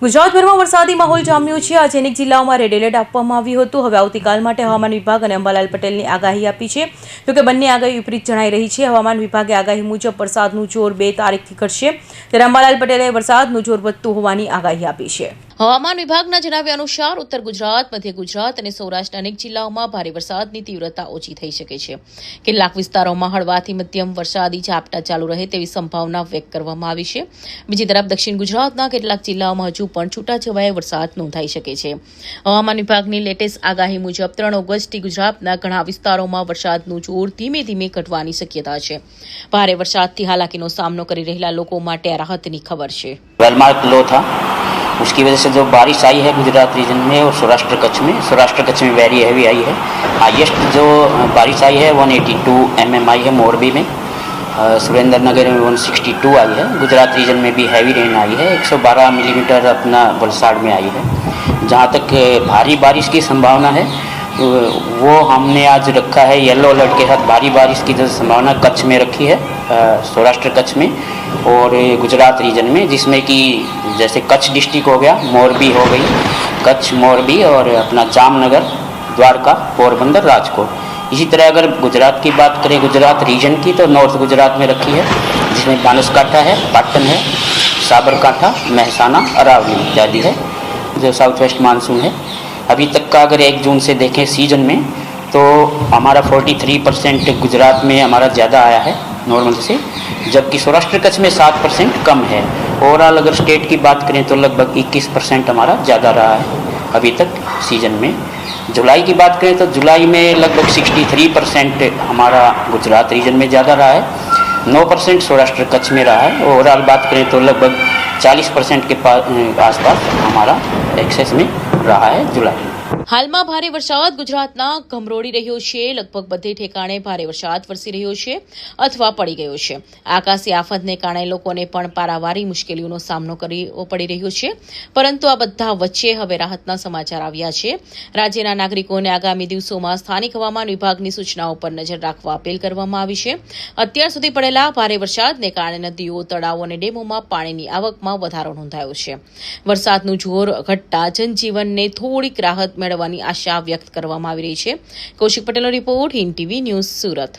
ગુજરાતભરમાં વરસાદી માહોલ જામ્યો છે। આજે અનેક જિલ્લાઓમાં રેડ એલર્ટ આપવામાં આવ્યું હતું। હવે આવતીકાલ માટે હવામાન વિભાગ અને અંબાલાલ પટેલની આગાહી આપી છે। જોકે બંને આગાહી વિપરીત જણાઈ રહી છે। હવામાન વિભાગે આગાહી મુજબ વરસાદનું જોર 2 તારીખથી ઘટશે, ત્યારે અંબાલાલ પટેલે વરસાદનું જોર વધતું હોવાની આગાહી આપી છે। હવામાન વિભાગના જણાવ્યા અનુસાર ઉત્તર ગુજરાત, મધ્ય ગુજરાત અને સૌરાષ્ટ્રના અનેક જિલ્લાઓમાં ભારે વરસાદની તીવ્રતા ઓછી થઈ શકે છે। કેટલાક વિસ્તારોમાં હળવાથી મધ્યમ વરસાદી ઝાપટા ચાલુ રહે તેવી સંભાવના વ્યક્ત કરવામાં આવી છે। બીજી તરફ દક્ષિણ ગુજરાતના કેટલાક જિલ્લાઓમાં હજુ પણ છૂટાછવાયા વરસાદ નોંધાઈ શકે છે। હવામાન વિભાગની લેટેસ્ટ આગાહી મુજબ 3 ઓગસ્ટથી ગુજરાતના ઘણા વિસ્તારોમાં વરસાદનું જોર ધીમે ધીમે ઘટવાની શક્યતા છે। ભારે વરસાદથી હાલાકીનો સામનો કરી રહેલા લોકો માટે રાહતની ખબર છે। उसकी वजह से जो बारिश आई है गुजरात रीजन में और सौराष्ट्र कच्छ में वेरी हैवी आई है। हाईएस्ट जो बारिश आई है 182 mm आई है मोरबी में, सुरेंद्रनगर में 162 आई है। गुजरात रीजन में भी हैवी रेन आई है, 112 मिलीमीटर अपना वलसाड़ में आई है। जहाँ तक भारी बारिश की संभावना है वो हमने आज रखा है येलो अलर्ट के साथ। भारी बारिश की जो संभावना कच्छ में रखी है, सौराष्ट्र कच्छ में और गुजरात रीजन में, जिसमें कि जैसे कच्छ डिस्ट्रिक्ट हो गया, मोरबी हो गई, कच्छ मोरबी और अपना जामनगर, द्वारका, पोरबंदर, राजकोट। इसी तरह अगर गुजरात की बात करें, गुजरात रीजन की, तो नॉर्थ गुजरात में रखी है, जिसमें बनासकांठा है, पाटन है, साबरकांठा, महसाना, अरावली इत्यादि है। जो साउथ वेस्ट मानसून है अभी तक का अगर 1 जून से देखें सीजन में, तो हमारा 43% गुजरात में हमारा ज़्यादा आया है नॉर्मल से, जबकि सौराष्ट्र कच्छ में 7% कम है। ओवरऑल अगर स्टेट की बात करें तो लगभग 21% हमारा ज़्यादा रहा है अभी तक सीजन में। जुलाई की बात करें तो जुलाई में लगभग 63% हमारा गुजरात रीजन में ज़्यादा रहा है, 9% सौराष्ट्र कच्छ में रहा है। ओवरऑल बात करें तो लगभग 40% के आसपास हमारा एक्सेस में रहा है जुलाई। હાલમાં ભારે વરસાદ ગુજરાતના ગમરોડી રહ્યો છે। લગભગ બધે ઠેકાણે ભારે વરસાદ વરસી રહ્યો છે અથવા પડી ગયો છે। આકાશી આફતને કારણે લોકોને પણ પારાવારી મુશ્કેલીઓનો સામનો કરવો પડી રહ્યો છે, પરંતુ આ બધા વચ્ચે હવે રાહતના સમાચાર આવ્યા છે। રાજ્યના નાગરિકોને આગામી દિવસોમાં સ્થાનિક હવામાન વિભાગની સૂચનાઓ પર નજર રાખવા અપીલ કરવામાં આવી છે। અત્યાર સુધી પડેલા ભારે વરસાદને કારણે નદીઓ, તળાવો અને ડેમોમાં પાણીની આવકમાં વધારો નોંધાયો છે। વરસાદનું જોર ઘટતા જનજીવનને થોડીક રાહત મેળવવાની આશા વ્યક્ત કરવામાં આવી રહી છે। કૌશિક પટેલનો report, Hind TV news, Surat.